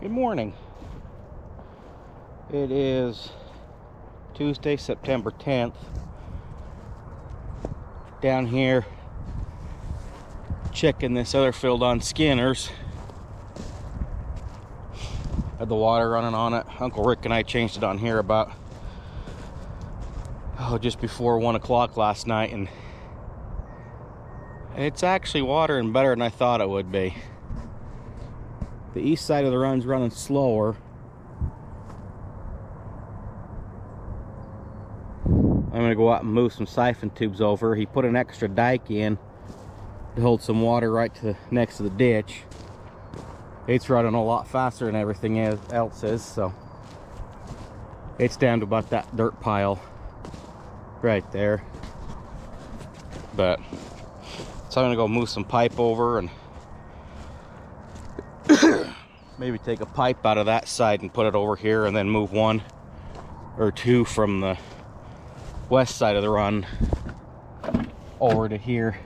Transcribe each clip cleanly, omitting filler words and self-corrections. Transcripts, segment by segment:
Good morning. It is Tuesday, September 10th. Down here checking this other field on Skinner's. Had the water running on it. Uncle Rick and I changed it on here about just before 1 o'clock last night, and it's actually watering better than I thought it would be. The east side of the run's running slower. I'm gonna go out and move some siphon tubes over. He put an extra dike in to hold some water right next to the ditch. It's running a lot faster than everything else is, so it's down to about that dirt pile right there. But so I'm gonna go move some pipe over and maybe take a pipe out of that side and put it over here, and then move one or two from the west side of the run over to here.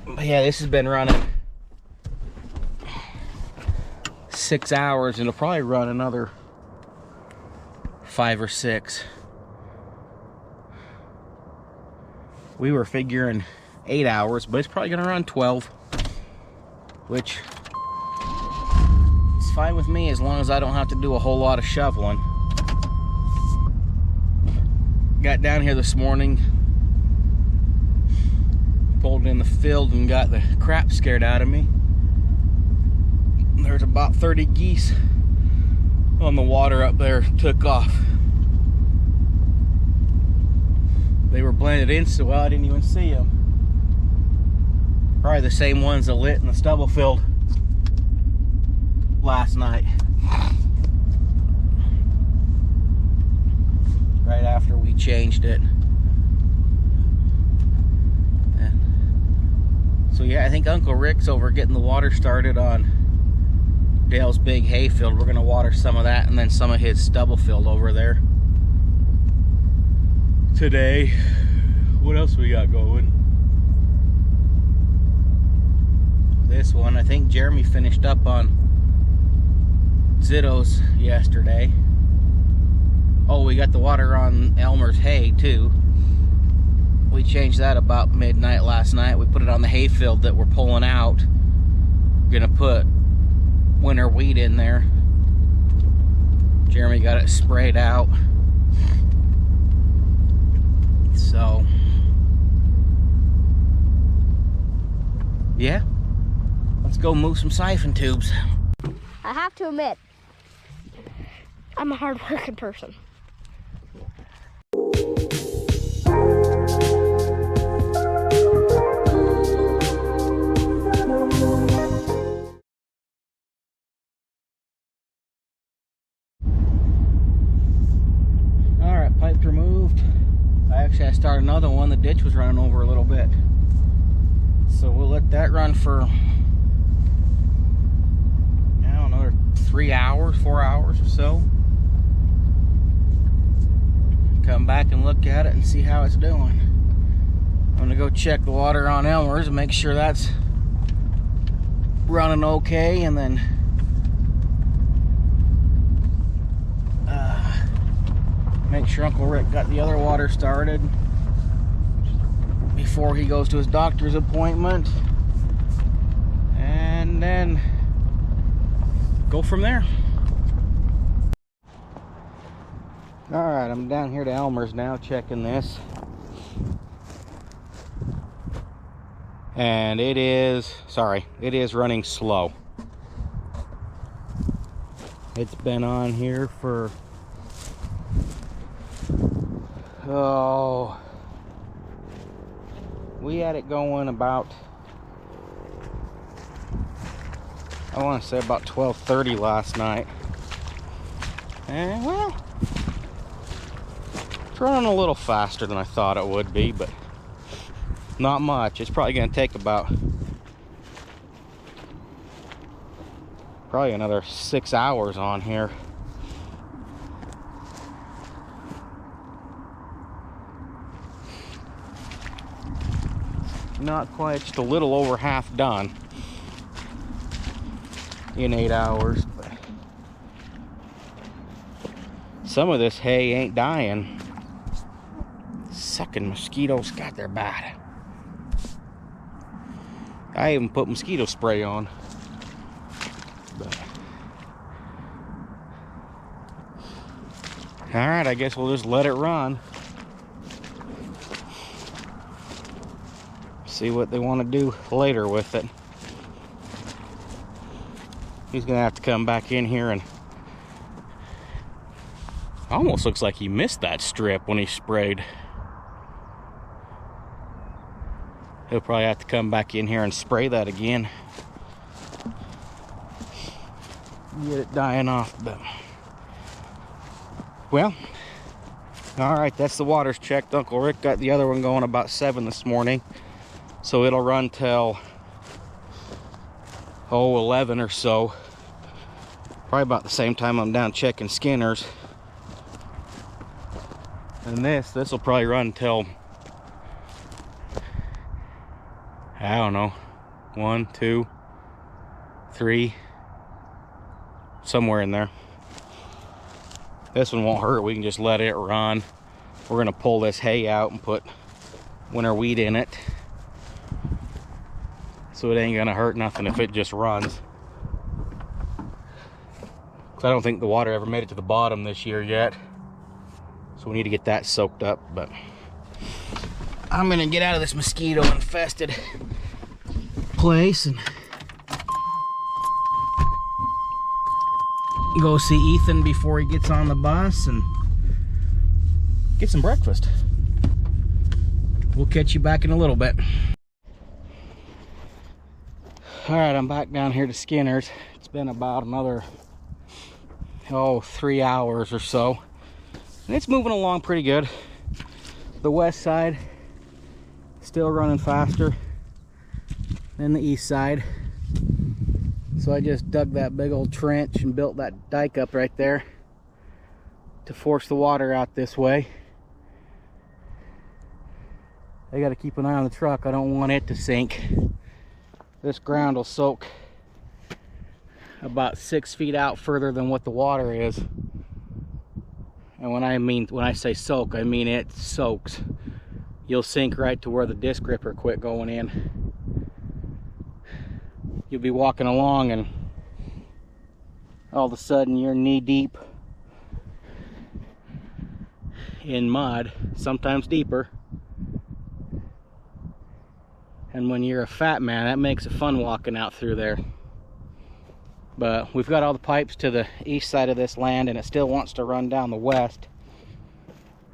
But yeah, this has been running 6 hours, and it'll probably run another 5 or 6. We were figuring 8 hours, but it's probably gonna run 12, which is fine with me as long as I don't have to do a whole lot of shoveling. Got down here this morning, pulled in the field and got the crap scared out of me. There's about 30 geese on the water up there, took off. They were blended in so well I didn't even see them. Probably the same ones that lit in the stubble field last night. Right after we changed it. So yeah, I think Uncle Rick's over getting the water started on Dale's big hay field. We're gonna water some of that and then some of his stubble field over there today. What else we got going? This one, I think Jeremy finished up on Zitto's yesterday. Oh, we got the water on Elmer's hay too. We changed that about midnight last night. We put it on the hay field that we're pulling out. We're gonna put winter wheat in there. Jeremy got it sprayed out. So yeah, let's go move some siphon tubes. I have to admit, I'm a hard-working person. Alright, pipe removed. I started another one. The ditch was running over a little bit. So we'll let that run for, I don't know, 3 hours, 4 hours or so. Come back and look at it and see how it's doing. I'm gonna go check the water on Elmer's and make sure that's running okay, and then make sure Uncle Rick got the other water started before he goes to his doctor's appointment, and then go from there. Alright, I'm down here to Elmer's now checking this, and it is running slow. It's been on here for we had it going about, I want to say about 12:30 last night, and well, it's running a little faster than I thought it would be, but not much. It's probably going to take about another 6 hours on here. Not quite, just a little over half done in 8 hours. But some of this hay ain't dying. Sucking mosquitoes, God, they're bad. I even put mosquito spray on. But all right, I guess we'll just let it run. See what they want to do later with it. He's gonna have to come back in here, and almost looks like he missed that strip when he sprayed. He'll probably have to come back in here and spray that again. Get it dying off, but well, all right, that's the waters checked. Uncle Rick got the other one going about 7 this morning, so it'll run till 11 or so, probably about the same time I'm down checking Skinners. And this will probably run till, I don't know, 1, 2, 3, somewhere in there. This one won't hurt. We can just let it run. We're gonna pull this hay out and put winter wheat in it, so it ain't gonna hurt nothing if it just runs. Cause I don't think the water ever made it to the bottom this year yet, so we need to get that soaked up. But I'm gonna get out of this mosquito infested place and go see Ethan before he gets on the bus and get some breakfast. We'll catch you back in a little bit. All right, I'm back down here to Skinner's. It's been about another 3 hours or so, and it's moving along pretty good. The west side still running faster than the east side, so I just dug that big old trench and built that dike up right there to force the water out this way. I got to keep an eye on the truck. I don't want it to sink. This ground will soak about 6 feet out further than what the water is. And when I say soak, I mean it soaks. You'll sink right to where the disc gripper quit going in. You'll be walking along and all of a sudden you're knee deep in mud, sometimes deeper. And when you're a fat man, that makes it fun walking out through there. But we've got all the pipes to the east side of this land, and it still wants to run down the west.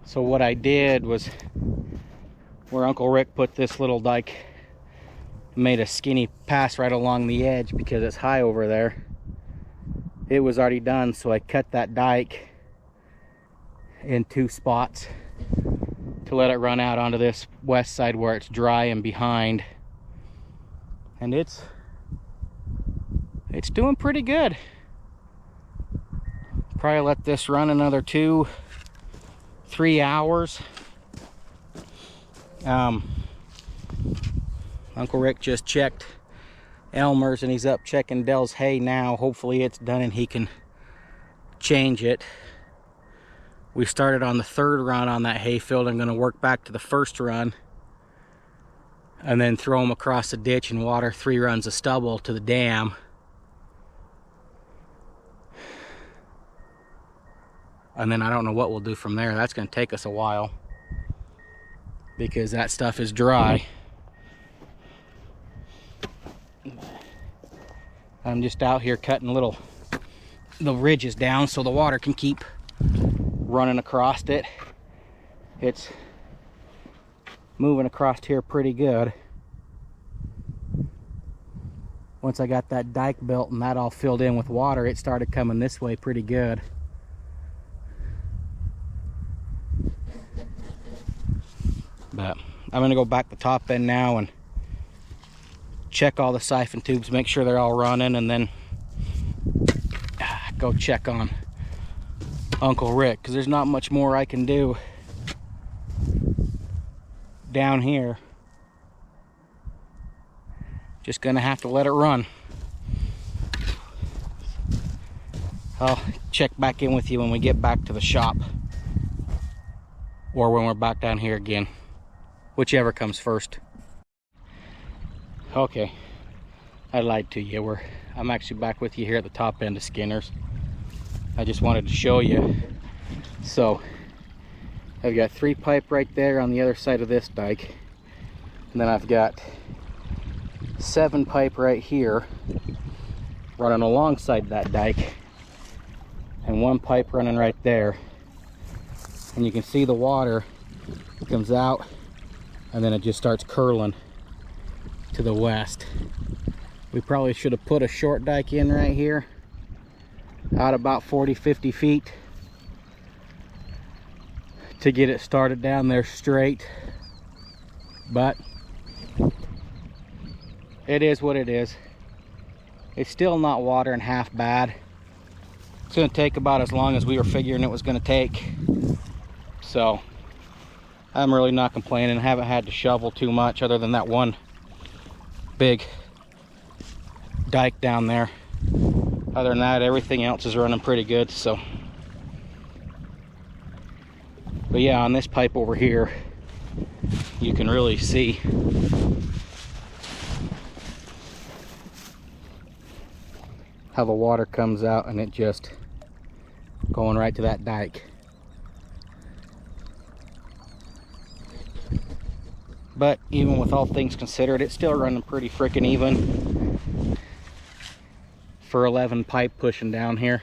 So what I did was, where Uncle Rick put this little dike, made a skinny pass right along the edge because it's high over there. It was already done, so I cut that dike in 2 spots to let it run out onto this west side where it's dry and behind. And it's doing pretty good. Probably let this run another 2-3 hours. Uncle Rick just checked Elmer's, and he's up checking Dell's hay now. Hopefully it's done and he can change it. We started on the 3rd run on that hay field. I'm going to work back to the 1st run and then throw them across the ditch and water 3 runs of stubble to the dam. And then I don't know what we'll do from there. That's going to take us a while because that stuff is dry. I'm just out here cutting the ridges down so the water can keep running across it. It's moving across here pretty good. Once I got that dike built and that all filled in with water, it started coming this way pretty good. But I'm gonna go back the top end now and check all the siphon tubes, make sure they're all running, and then go check on Uncle Rick, because there's not much more I can do down here. Just gonna have to let it run. I'll check back in with you when we get back to the shop, or when we're back down here again, whichever comes first. Okay, I lied to you. I'm actually back with you here at the top end of Skinner's. I just wanted to show you. So I've got 3 pipe right there on the other side of this dike, and then I've got 7 pipe right here running alongside that dike, and 1 pipe running right there. And you can see the water comes out and then it just starts curling to the west. We probably should have put a short dike in right here, out about 40-50 feet, to get it started down there straight. But it is what it is. It's still not watering half bad. It's going to take about as long as we were figuring it was going to take. So I'm really not complaining. I haven't had to shovel too much other than that one big dike down there. Other than that, everything else is running pretty good. So, but yeah, on this pipe over here, you can really see how the water comes out, and it just going right to that dike. But even with all things considered, it's still running pretty freaking even for 11 pipe pushing down here.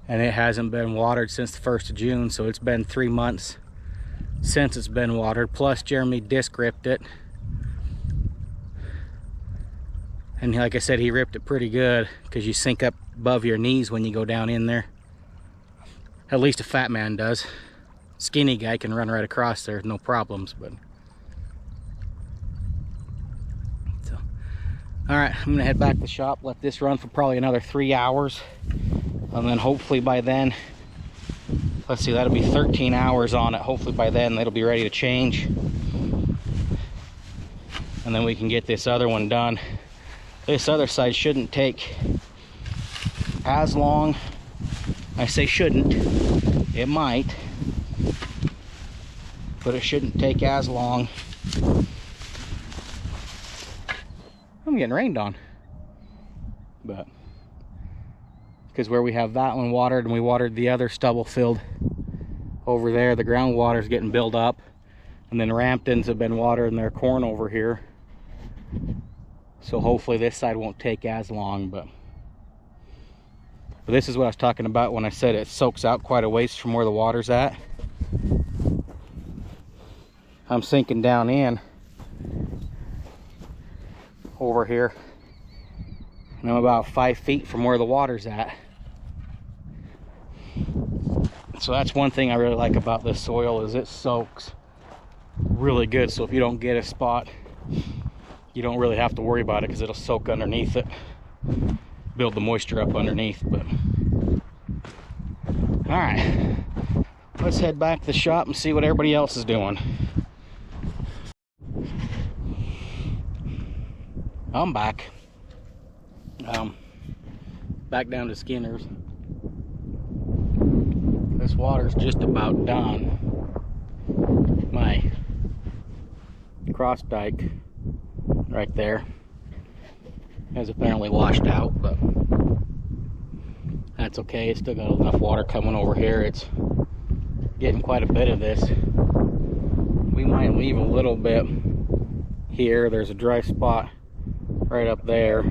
And it hasn't been watered since the 1st of June, so it's been 3 months since it's been watered. Plus Jeremy disc ripped it. And like I said, he ripped it pretty good, because you sink up above your knees when you go down in there. At least a fat man does. Skinny guy can run right across there, no problems. But so, all right, I'm gonna head back to the shop, let this run for probably another 3 hours, and then hopefully by then, let's see, that'll be 13 hours on it. Hopefully by then it'll be ready to change, and then we can get this other one done. This other side shouldn't take as long. I say shouldn't, it might, but it shouldn't take as long. I'm getting rained on. But because where we have that one watered, and we watered the other stubble field over there, the groundwater is getting built up. And then Ramptons have been watering their corn over here. So hopefully this side won't take as long. But this is what I was talking about when I said it soaks out quite a ways from where the water's at. I'm sinking down in over here, and I'm about 5 feet from where the water's at. So that's one thing I really like about this soil, is it soaks really good. So if you don't get a spot, you don't really have to worry about it, because it'll soak underneath it, build the moisture up underneath. But all right, let's head back to the shop and see what everybody else is doing. I'm back. Back down to Skinner's. This water's just about done. My cross dike right there has apparently washed out, but that's okay. It's still got enough water coming over here. It's getting quite a bit of this. We might leave a little bit here. There's a dry spot right up there,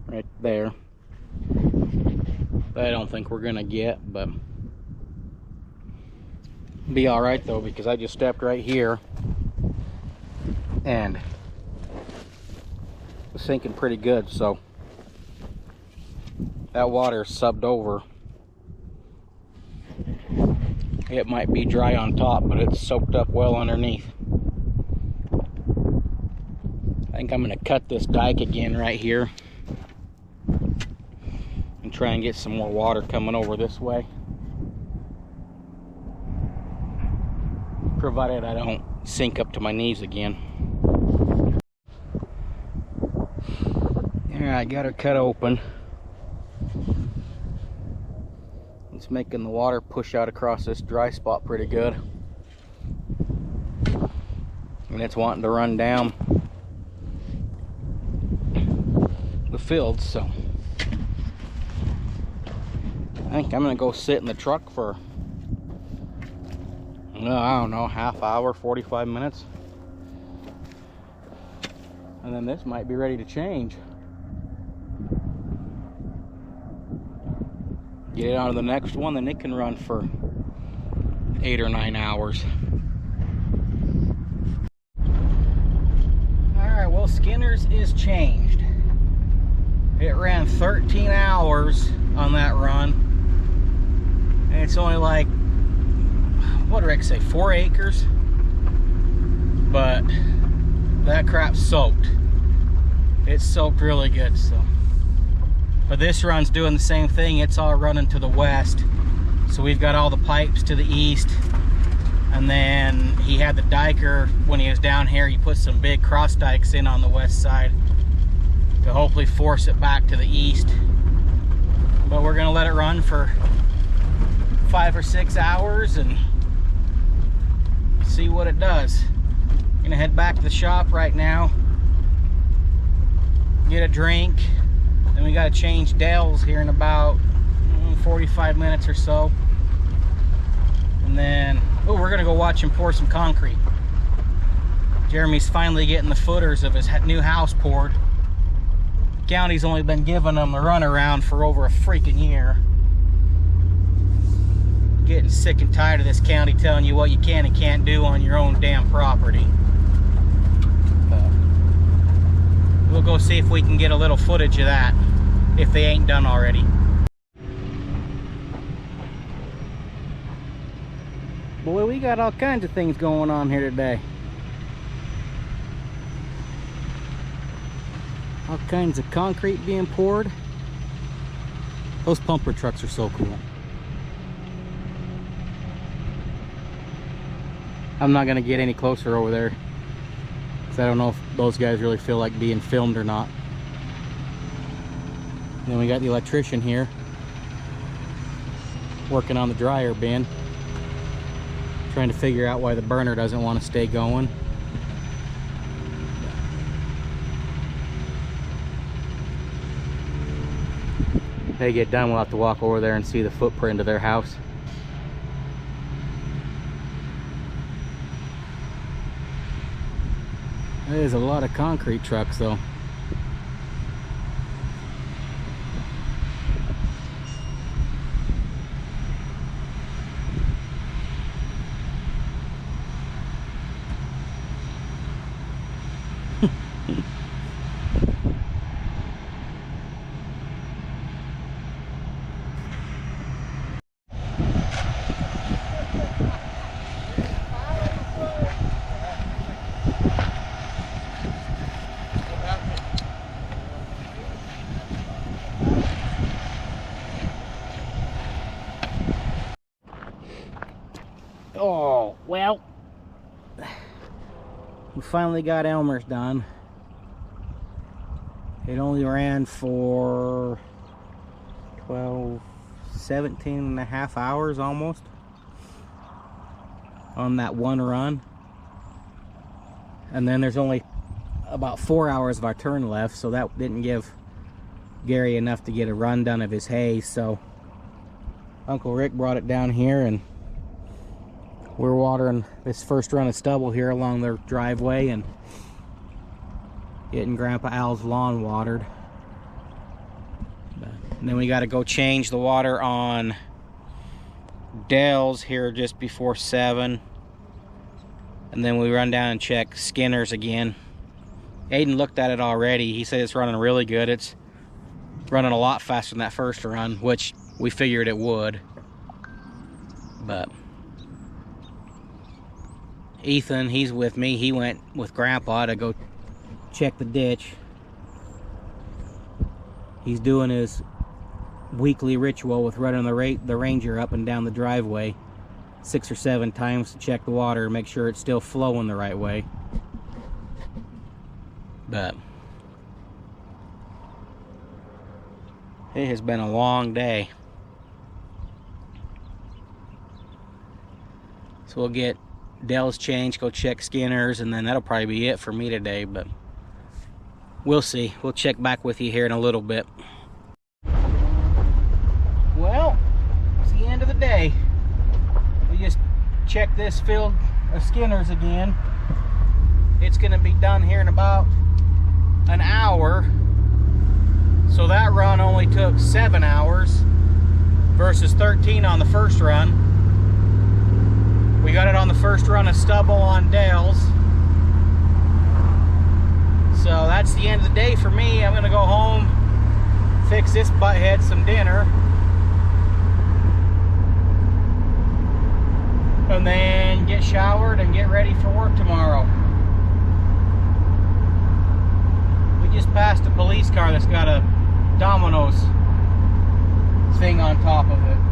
right there, that I don't think we're gonna get, but be all right though, because I just stepped right here and was sinking pretty good. So that water subbed over. It might be dry on top, but it's soaked up well underneath. I think I'm going to cut this dike again right here and try and get some more water coming over this way, provided I don't sink up to my knees again. Alright, got her cut open. It's making the water push out across this dry spot pretty good. And it's wanting to run down the field, so I think I'm gonna go sit in the truck for, I don't know, half hour, 45 minutes. And then this might be ready to change. Get it on to the next one, then it can run for 8 or 9 hours. Alright, well, Skinner's is changed. It ran 13 hours on that run. And it's only like, what did Rick say, 4 acres? But that crap's soaked. It's soaked really good, so. But this run's doing the same thing. It's all running to the west. So we've got all the pipes to the east. And then he had the diker, when he was down here, he put some big cross dikes in on the west side to hopefully force it back to the east. But we're gonna let it run for 5 or 6 hours and see what it does. Gonna head back to the shop right now, get a drink. Then we gotta change Dale's here in about 45 minutes or so. And then, oh, we're gonna go watch him pour some concrete. Jeremy's finally getting the footers of his new house poured. The county's only been giving him the runaround for over a freaking year. Getting sick and tired of this county telling you what you can and can't do on your own damn property. We'll go see if we can get a little footage of that, if they ain't done already. Boy, we got all kinds of things going on here today. All kinds of concrete being poured. Those pumper trucks are so cool. I'm not gonna get any closer over there, because I don't know if those guys really feel like being filmed or not. And then we got the electrician here working on the dryer bin, trying to figure out why the burner doesn't want to stay going. If they get done, we'll have to walk over there and see the footprint of their house. There's a lot of concrete trucks though. Oh, well, we finally got Elmer's done. It only ran for 17 and a half hours almost on that one run. And then there's only about 4 hours of our turn left, so that didn't give Gary enough to get a run done of his hay. So Uncle Rick brought it down here, and we're watering this first run of stubble here along their driveway and getting Grandpa Al's lawn watered. And then we got to go change the water on Dale's here just before 7. And then we run down and check Skinner's again. Aiden looked at it already. He said it's running really good. It's running a lot faster than that first run, which we figured it would. But Ethan, he's with me. He went with Grandpa to go check the ditch. He's doing his weekly ritual with running the Ranger up and down the driveway 6 or 7 times to check the water and make sure it's still flowing the right way. But it has been a long day. So we'll get Dell's change, go check Skinner's, and then that'll probably be it for me today, but we'll see. We'll check back with you here in a little bit. Well, it's the end of the day. We just checked this field of Skinner's again. It's gonna be done here in about an hour. So that run only took 7 hours versus 13 on the first run. We got it on the first run of stubble on Dale's. So that's the end of the day for me. I'm gonna go home, fix this butthead some dinner, and then get showered and get ready for work tomorrow. We just passed a police car that's got a Domino's thing on top of it.